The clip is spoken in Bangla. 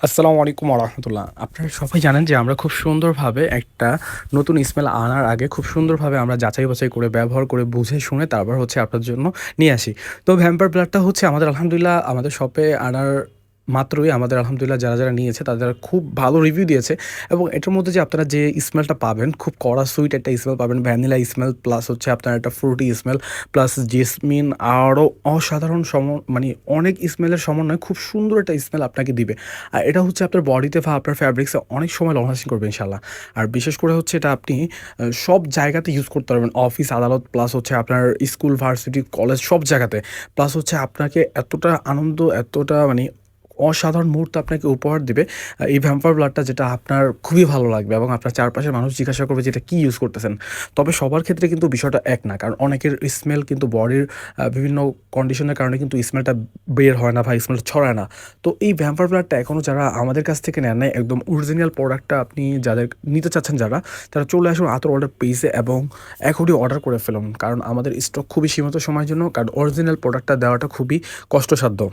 আসসালামু আলাইকুম ওয়া রাহমাতুল্লাহ। আপনারা সবাই জানেন যে আমরা খুব সুন্দরভাবে একটা নতুন স্মেল আনার আগে খুব সুন্দরভাবে আমরা যাচাই-বাছাই করে, ব্যবহার করে, বুঝে শুনে তারপর হচ্ছে আপনার জন্য নিয়ে আসি। তো ভ্যাম্পায়ার ব্লাডটা হচ্ছে আমাদের আলহামদুলিল্লাহ আমাদের শপে আনার মাত্রই আমাদের আলহামদুলিল্লাহ যারা নিয়েছে তাদের খুব ভালো রিভিউ দিয়েছে এবং এটার মধ্যে যে আপনারা যে স্মেলটা পাবেন খুব কড়া সুইট একটা স্মেল পাবেন, ভ্যানিলা স্মেল প্লাস হচ্ছে আপনার একটা ফ্রুটি স্মেল প্লাস জেসমিন আরও অসাধারণ মানে অনেক স্মেলের সমন্বয়ে খুব সুন্দর একটা স্মেল আপনাকে দিবে। আর এটা হচ্ছে আপনার বডিতে বা আপনার ফ্যাব্রিক্সে অনেক সময় লং লাস্টিং করবে ইনশাল্লাহ। আর বিশেষ করে হচ্ছে এটা আপনি সব জায়গাতে ইউজ করতে পারবেন। অফিস, আদালত প্লাস হচ্ছে আপনার স্কুল, ভার্সিটি, কলেজ সব জায়গাতে। প্লাস হচ্ছে আপনাকে এতটা আনন্দ, এতটা মানে অসাধারণ মুহূর্ত আপনাকে উপহার দিবে এই ভ্যাম্পায়ার ব্লাডটা, যেটা আপনার খুবই ভালো লাগবে এবং আপনার চারপাশের মানুষ জিজ্ঞাসা করবে যে এটা কী ইউজ করতেছেন। তবে সবার ক্ষেত্রে কিন্তু বিষয়টা এক না। কারণ অনেকের স্মেল কিন্তু বডির বিভিন্ন কন্ডিশনের কারণে কিন্তু স্মেলটা বের হয় না বা স্মেলটা ছড়ায় না। তো এই ভ্যাম্পায়ার ব্লাডটা এখনও যারা আমাদের কাছ থেকে নেন নাই, একদম অরিজিনাল প্রোডাক্টটা আপনি যাদের নিতে চাচ্ছেন যারা, তারা চলে আসুন আতর অর্ডার পেজে এবং এখনই অর্ডার করে ফেলুন। কারণ আমাদের স্টক খুবই সীমিত সময়ের জন্য, কারণ অরিজিনাল প্রোডাক্টটা দেওয়াটা খুবই কষ্টসাধ্য।